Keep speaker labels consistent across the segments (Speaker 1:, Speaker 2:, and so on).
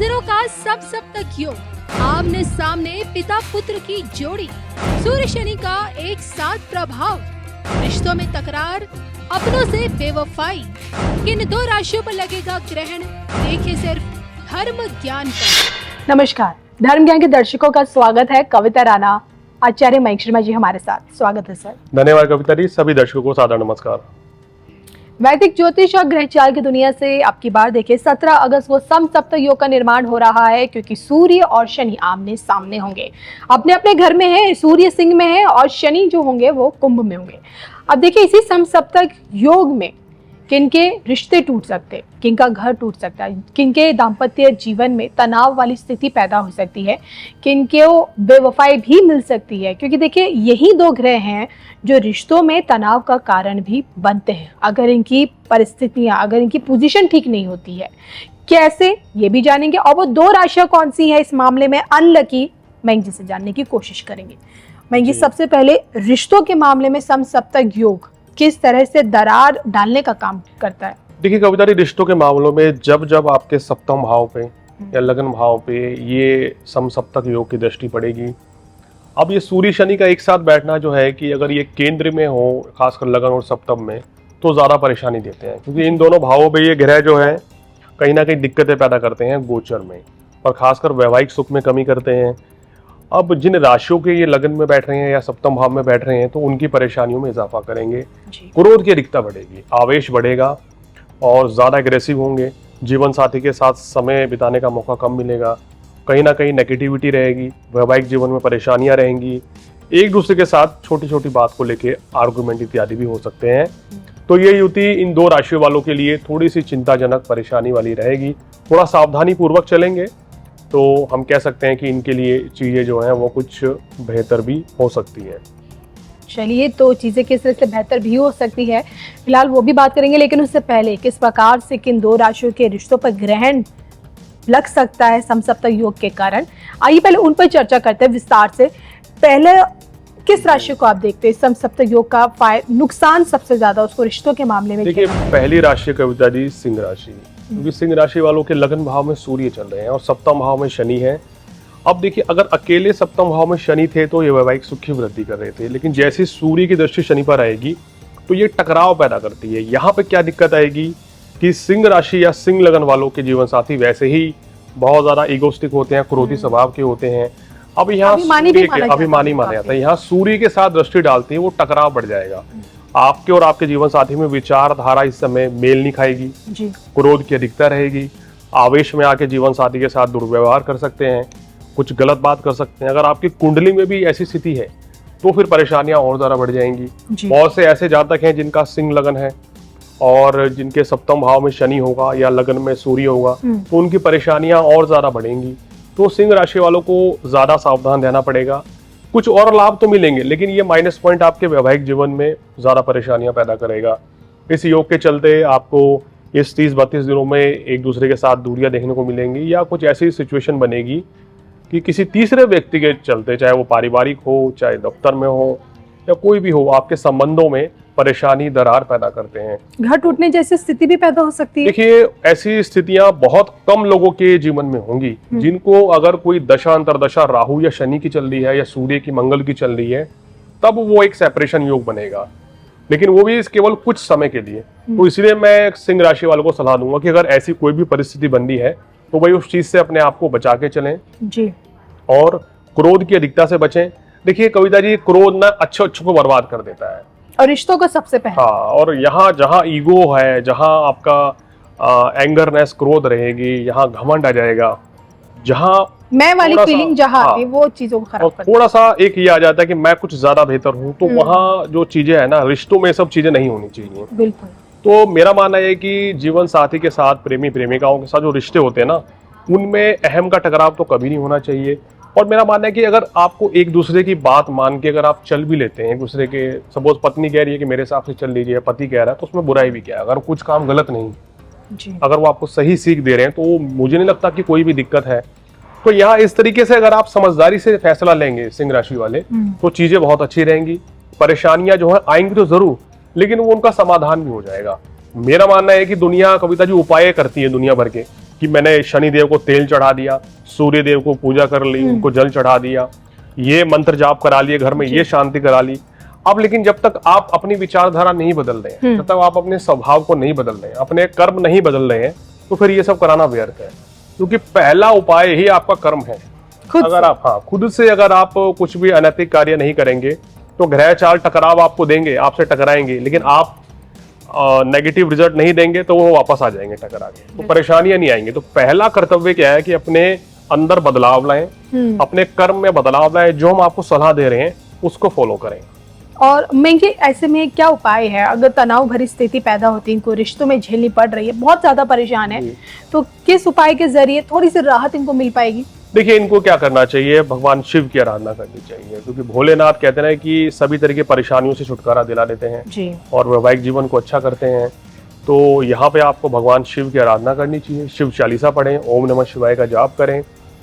Speaker 1: नजरों का सब तक योग, आमने सामने पिता पुत्र की जोड़ी, सूर्य शनि का एक साथ प्रभाव, रिश्तों में तकरार, अपनों से बेवफाई, किन दो राशियों पर लगेगा ग्रहण, देखिए सिर्फ धर्म ज्ञान पर।
Speaker 2: नमस्कार, धर्म ज्ञान के दर्शकों का स्वागत है। कविता राणा, आचार्य मयंक शर्मा जी हमारे साथ। स्वागत है सर।
Speaker 3: धन्यवाद कविता जी। सभी दर्शकों को सादर नमस्कार।
Speaker 2: वैदिक ज्योतिष और ग्रहचाल की दुनिया से अब की बार देखिए 17 अगस्त को समसप्तक योग का निर्माण हो रहा है, क्योंकि सूर्य और शनि आमने सामने होंगे। अपने अपने घर में है, सूर्य सिंह में है और शनि जो होंगे वो कुंभ में होंगे। अब देखिए इसी समसप्तक योग में किनके रिश्ते टूट सकते हैं, किनका घर टूट सकता है, किनके दाम्पत्य जीवन में तनाव वाली स्थिति पैदा हो सकती है, किनके बेवफाई भी मिल सकती है, क्योंकि देखिए यही दो ग्रह हैं जो रिश्तों में तनाव का कारण भी बनते हैं अगर इनकी परिस्थितियां, अगर इनकी पोजीशन ठीक नहीं होती है। कैसे, ये भी जानेंगे। और वो दो राशियां कौन सी है इस मामले में अनलकी, मयंक जी से जानने की कोशिश करेंगे। मयंक जी, सबसे पहले रिश्तों के मामले में समसप्तक योग किस तरह से दरार डालने का काम करता है?
Speaker 3: देखिए कविता जी, रिश्तों के मामलों में जब आपके सप्तम भाव पे या लगन भाव पे ये समसप्तक योग की दृष्टि पड़ेगी। अब ये सूर्य शनि का एक साथ बैठना जो है कि अगर ये केंद्र में हो, खासकर लगन और सप्तम में, तो ज़्यादा परेशानी देते हैं, क्योंकि इन दोनों भावों पे ये ग्रह जो है कहीं ना कहीं दिक्कतें पैदा करते हैं गोचर में, और खासकर वैवाहिक सुख में कमी करते हैं। अब जिन राशियों के ये लगन में बैठ रहे हैं या सप्तम भाव में बैठ रहे हैं, तो उनकी परेशानियों में इजाफा करेंगे। क्रोध की अधिकता बढ़ेगी, आवेश बढ़ेगा और ज़्यादा एग्रेसिव होंगे। जीवन साथी के साथ समय बिताने का मौका कम मिलेगा। कहीं ना कहीं नेगेटिविटी रहेगी, वैवाहिक जीवन में परेशानियां रहेंगी। एक दूसरे के साथ छोटी छोटी बात को लेके आर्गुमेंट इत्यादि भी हो सकते हैं। तो ये युति इन दो राशियों वालों के लिए थोड़ी सी चिंताजनक परेशानी वाली रहेगी। थोड़ा सावधानी पूर्वक चलेंगे तो हम कह सकते हैं कि इनके लिए चीज़ें जो हैं वो कुछ बेहतर भी हो सकती है।
Speaker 2: चलिए, तो चीज़ें किस तरह से बेहतर भी हो सकती है, फिलहाल वो भी बात करेंगे। लेकिन उससे पहले किस प्रकार से किन दो राशियों के रिश्तों पर ग्रहण लग सकता है समसप्तक योग के कारण, आइए पहले उन पर चर्चा करते हैं विस्तार से। पहले किस राशि को आप देखते हैं समसप्तक योग का नुकसान सबसे ज्यादा उसको रिश्तों के मामले में?
Speaker 3: देखिए, पहली राशि कविता जी सिंह राशि, क्योंकि सिंह राशि वालों के लगन भाव में सूर्य चल रहे हैं और सप्तम भाव में शनि है। अब देखिए, अगर अकेले सप्तम भाव में शनि थे तो ये वैवाहिक सुख की वृद्धि कर रहे थे, लेकिन जैसे सूर्य की दृष्टि शनि पर आएगी तो ये टकराव पैदा करती है। यहाँ पे क्या दिक्कत आएगी कि सिंह राशि या सिंह लगन वालों के जीवन साथी वैसे ही बहुत ज्यादा इगोस्टिक होते हैं, क्रोधी स्वभाव के होते हैं। अब यहाँ अभिमानी माना जाता है, यहाँ सूर्य के साथ दृष्टि डालती है, वो टकराव बढ़ जाएगा। आपके और आपके जीवन साथी में विचारधारा इस समय मेल नहीं खाएगी, क्रोध की अधिकता रहेगी, आवेश में आके जीवन साथी के साथ दुर्व्यवहार कर सकते हैं, कुछ गलत बात कर सकते हैं। अगर आपकी कुंडली में भी ऐसी स्थिति है तो फिर परेशानियां और ज्यादा बढ़ जाएंगी। बहुत से ऐसे जातक हैं जिनका सिंह लगन है और जिनके सप्तम भाव में शनि होगा या लगन में सूर्य होगा, तो उनकी परेशानियां और ज्यादा बढ़ेंगी। तो सिंह राशि वालों को ज्यादा सावधान रहना पड़ेगा। कुछ और लाभ तो मिलेंगे, लेकिन ये माइनस पॉइंट आपके वैवाहिक जीवन में ज्यादा परेशानियां पैदा करेगा। इस योग के चलते आपको इस 30-32 दिनों में एक दूसरे के साथ दूरियां देखने को मिलेंगी, या कुछ ऐसी सिचुएशन बनेगी कि किसी तीसरे व्यक्ति के चलते, चाहे वो पारिवारिक हो, चाहे दफ्तर में हो या कोई भी हो, आपके संबंधों में परेशानी, दरार पैदा करते हैं।
Speaker 2: घर टूटने जैसी स्थिति भी पैदा हो सकती है।
Speaker 3: देखिए, ऐसी स्थितियां बहुत कम लोगों के जीवन में होंगी जिनको अगर कोई दशा अंतरदशा राहु या शनि की चल रही है या सूर्य की मंगल की चल रही है, तब वो एक सेपरेशन योग बनेगा, लेकिन वो भी केवल कुछ समय के लिए। तो इसलिए मैं सिंह राशि वालों को सलाह दूंगा कि अगर ऐसी कोई भी परिस्थिति बन रही है तो भाई उस चीज से अपने आप को बचा के चलें
Speaker 2: जी, और
Speaker 3: क्रोध की अधिकता से बचें। देखिए कविता जी, क्रोध ना अच्छे को बर्बाद कर देता है
Speaker 2: और रिश्तों को सबसे पहले।
Speaker 3: हाँ, और यहाँ जहाँ ईगो है, जहाँ आपका एंगरनेस, क्रोध रहेगी, यहाँ घमंड आ जाएगा, जहाँ
Speaker 2: मैं वाली फीलिंग जहाँ आती है वो चीजों को खराब करती है।
Speaker 3: थोड़ा सा एक ये आ जाता है कि मैं कुछ ज्यादा बेहतर हूँ, तो वहाँ जो चीजें है ना, रिश्तों में सब चीजें नहीं होनी चाहिए।
Speaker 2: बिल्कुल।
Speaker 3: तो मेरा मानना है कि जीवन साथी के साथ, प्रेमी प्रेमिकाओं के साथ जो रिश्ते होते हैं ना, उनमें अहम का टकराव तो कभी नहीं होना चाहिए। और मेरा मानना है कि अगर आपको एक दूसरे की बात मान के अगर आप चल भी लेते हैं, एक दूसरे के, सपोज पत्नी कह रही है कि मेरे हिसाब से चल लीजिए, पति कह रहा है, तो उसमें बुराई भी क्या है, अगर कुछ काम गलत नहीं जी, अगर वो आपको सही सीख दे रहे हैं, तो मुझे नहीं लगता कि कोई भी दिक्कत है। तो यहाँ इस तरीके से अगर आप समझदारी से फैसला लेंगे सिंह राशि वाले, तो चीजें बहुत अच्छी रहेंगी। परेशानियां जो है आएंगी तो जरूर, लेकिन वो उनका समाधान भी हो जाएगा। मेरा मानना है कि दुनिया, कविता जी, उपाय करती है दुनिया भर के कि मैंने शनि देव को तेल चढ़ा दिया, सूर्य देव को पूजा कर ली, उनको जल चढ़ा दिया, ये मंत्र जाप करा लिए घर में, ये शांति करा ली। अब लेकिन जब तक आप अपनी विचारधारा नहीं बदल रहे हैं, जब तक आप अपने स्वभाव को नहीं बदल रहे हैं, अपने कर्म नहीं बदल रहे हैं, तो फिर ये सब कराना व्यर्थ है। क्योंकि पहला उपाय ही आपका कर्म है। अगर आप खुद से अगर आप कुछ भी अनैतिक कार्य नहीं करेंगे तो ग्रह चाल टकराव आपको देंगे, आपसे टकराएंगे, लेकिन आप नेगेटिव रिजल्ट नहीं देंगे तो वो वापस आ जाएंगे टकरा के, तो परेशानियां नहीं आएंगी। तो पहला कर्तव्य क्या है कि अपने अंदर बदलाव लाएं, अपने कर्म में बदलाव लाएं, जो हम आपको सलाह दे रहे हैं उसको फॉलो करें।
Speaker 2: और महंगे ऐसे में क्या उपाय है अगर तनाव भरी स्थिति पैदा होती है, इनको रिश्तों में झेलनी पड़ रही है, बहुत ज्यादा परेशान है, तो किस उपाय के जरिए थोड़ी सी राहत इनको मिल पाएगी?
Speaker 3: देखिए, इनको क्या करना चाहिए, भगवान शिव की आराधना करनी चाहिए, क्योंकि भोलेनाथ कहते हैं कि सभी तरह की परेशानियों से छुटकारा दिला देते हैं
Speaker 2: जी।
Speaker 3: और वैवाहिक जीवन को अच्छा करते हैं। तो यहाँ पे आपको भगवान शिव की आराधना करनी चाहिए, शिव चालीसा पढ़ें, ओम नमः शिवाय का जाप करें।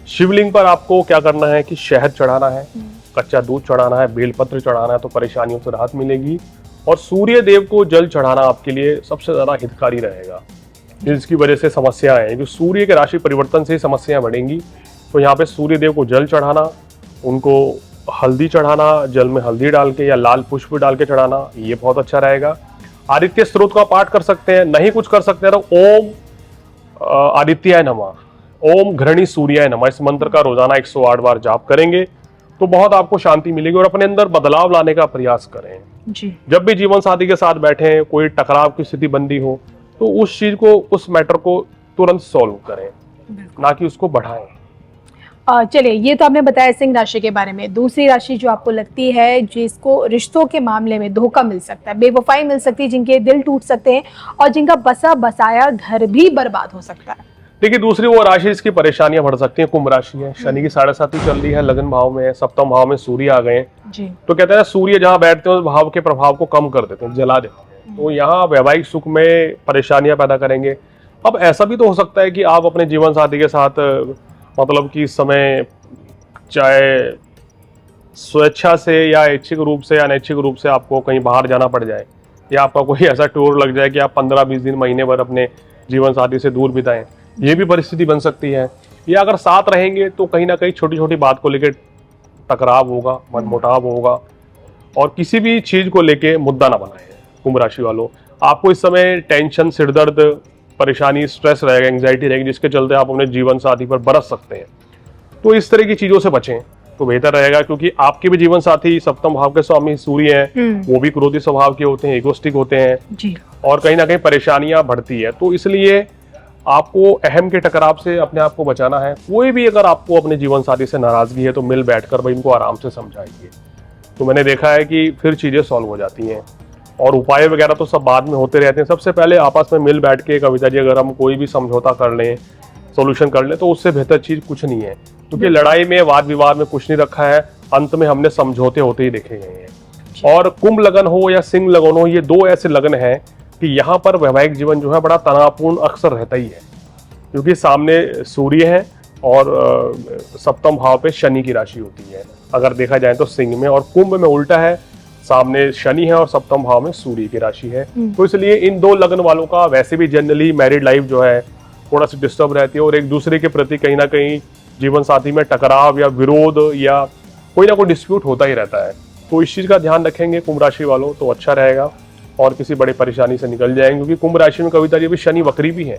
Speaker 3: शिवलिंग पर आपको क्या करना है कि शहद चढ़ाना है, कच्चा दूध चढ़ाना है, बेलपत्र चढ़ाना है, तो परेशानियों से राहत मिलेगी। और सूर्य देव को जल चढ़ाना आपके लिए सबसे ज्यादा हितकारी रहेगा, जिसकी वजह से समस्याएं हैं, जो सूर्य के राशि परिवर्तन से ही समस्याएं बढ़ेंगी। तो यहाँ पे सूर्य देव को जल चढ़ाना, उनको हल्दी चढ़ाना, जल में हल्दी डाल के या लाल पुष्प डाल के चढ़ाना, ये बहुत अच्छा रहेगा। आदित्य स्त्रोत का पाठ कर सकते हैं, नहीं कुछ कर सकते हैं तो ओम आदित्याय नमः, ओम घृणी सूर्याय नमः, इस मंत्र का रोजाना 108 बार जाप करेंगे तो बहुत आपको शांति मिलेगी। और अपने अंदर बदलाव लाने का प्रयास करें
Speaker 2: जी।
Speaker 3: जब भी जीवन साथी के साथ बैठे, कोई टकराव की स्थिति बंदी हो, तो उस चीज को, उस मैटर को तुरंत सॉल्व करें, ना कि उसको बढ़ाएं।
Speaker 2: चलिए, ये तो आपने बताया सिंह राशि के बारे में। दूसरी राशि जो आपको लगती है जिसको रिश्तों के मामले में धोखा मिल सकता है, बेवफाई मिल सकती है, जिनके दिल टूट सकते हैं और जिनका बसा बसाया घर भी बर्बाद हो सकता है।
Speaker 3: देखिए, दूसरी वो राशि इसकी परेशानियां बढ़ सकती हैं, कुंभ राशि है। शनि की 7.5 चल रही है, लगन भाव में है, सप्तम भाव में सूर्य आ गए हैं
Speaker 2: जी।
Speaker 3: तो कहते हैं सूर्य जहां बैठते हैं उस भाव के प्रभाव को कम कर देते हैं, जला देते हैं, तो यहाँ वैवाहिक सुख में परेशानियां पैदा करेंगे। अब ऐसा भी तो हो सकता है कि आप अपने जीवन साथी के साथ मतलब कि इस समय चाहे स्वेच्छा से या ऐच्छिक रूप से या अनैच्छिक रूप से आपको कहीं बाहर जाना पड़ जाए, या आपका कोई ऐसा टूर लग जाए कि आप 15-20 दिन, महीने भर अपने जीवन साथी से दूर बिताएं, ये भी परिस्थिति बन सकती है। या अगर साथ रहेंगे तो कहीं ना कहीं छोटी छोटी बात को लेकर टकराव होगा, मनमुटाव होगा, और किसी भी चीज को लेके मुद्दा ना बनाएं। कुंभ राशि वालों, आपको इस समय टेंशन, सिरदर्द, परेशानी, स्ट्रेस रहेगा, एंग्जाइटी रहेगी, जिसके चलते आप अपने जीवन साथी पर बरस सकते हैं। तो इस तरह की चीजों से बचें तो बेहतर रहेगा, क्योंकि आपके भी जीवन साथी सप्तम भाव के स्वामी सूर्य हैं, वो भी क्रोधी स्वभाव के होते हैं, इगोस्टिक होते हैं
Speaker 2: जी।
Speaker 3: और कहीं ना कहीं परेशानियां बढ़ती है। तो इसलिए आपको अहम के टकराव से अपने आप को बचाना है। कोई भी अगर आपको अपने जीवन साथी से नाराजगी है तो मिल बैठकर भाई इनको आराम से समझाइए, तो मैंने देखा है कि फिर चीजें सॉल्व हो जाती हैं। और उपाय वगैरह तो सब बाद में होते रहते हैं, सबसे पहले आपस में मिल बैठ के कविता जी अगर हम कोई भी समझौता कर लें, सोल्यूशन कर लें, तो उससे बेहतर चीज कुछ नहीं है। क्योंकि लड़ाई में, वाद विवाद में कुछ नहीं रखा है, अंत में हमने समझौते होते ही देखे गए हैं। और कुंभ लगन हो या सिंह लगन हो, ये दो ऐसे लगन हैं कि यहाँ पर वैवाहिक जीवन जो है बड़ा तनावपूर्ण अक्सर रहता ही है, क्योंकि सामने सूर्य है और सप्तम भाव पे शनि की राशि होती है अगर देखा जाए तो सिंह में, और कुंभ में उल्टा है, सामने शनि है और सप्तम भाव में सूर्य की राशि है। तो इसलिए इन दो लगन वालों का वैसे भी जनरली मैरिड लाइफ जो है थोड़ा सी डिस्टर्ब रहती है, और एक दूसरे के प्रति कहीं ना कहीं जीवन साथी में टकराव या विरोध या कोई ना कोई डिस्प्यूट होता ही रहता है। तो इस चीज का ध्यान रखेंगे कुंभ राशि वालों तो अच्छा रहेगा और किसी बड़ी परेशानी से निकल जाएंगे। क्योंकि कुंभ राशि में कविता जी भी शनि वक्री भी है,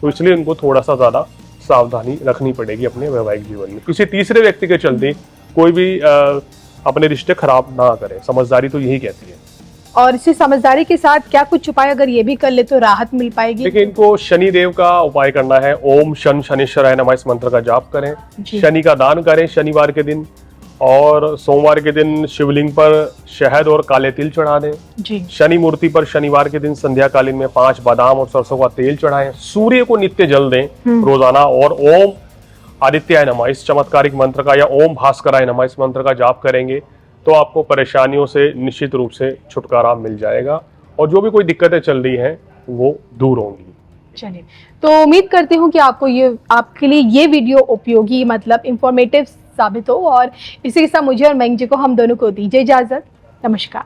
Speaker 3: तो इसलिए उनको थोड़ा सा ज्यादा सावधानी रखनी पड़ेगी अपने वैवाहिक जीवन में। किसी तीसरे व्यक्ति के चलते कोई भी अपने रिश्ते खराब ना करे, समझदारी तो यही कहती है।
Speaker 2: और इसी समझदारी के साथ क्या कुछ उपाय अगर ये भी कर ले तो राहत मिल पाएगी?
Speaker 3: देखिए, इनको शनि देव का उपाय करना है, ओम शन शनिश्चराय नमः इस मंत्र का जाप करें, शनि का दान करें शनिवार के दिन, और सोमवार के दिन शिवलिंग पर शहद और काले तिल चढ़ा दें
Speaker 2: जी।
Speaker 3: शनि मूर्ति पर शनिवार के दिन संध्या कालीन में 5 बादाम और सरसों का तेल चढ़ाएं, सूर्य को नित्य जल दें रोजाना, और ओम आदित्याय नमः इस चमत्कारिक मंत्र का या ओम भास्कराय नमः इस मंत्र का जाप करेंगे तो आपको परेशानियों से निश्चित रूप से छुटकारा मिल जाएगा, और जो भी कोई दिक्कतें चल रही हैं वो दूर होंगी।
Speaker 2: चलिए, तो उम्मीद करती हूँ कि आपके लिए ये वीडियो उपयोगी, मतलब इंफॉर्मेटिव साबित हो, और इसी के साथ मुझे और महंग जी को हम दोनों को दीजिए इजाजत। नमस्कार।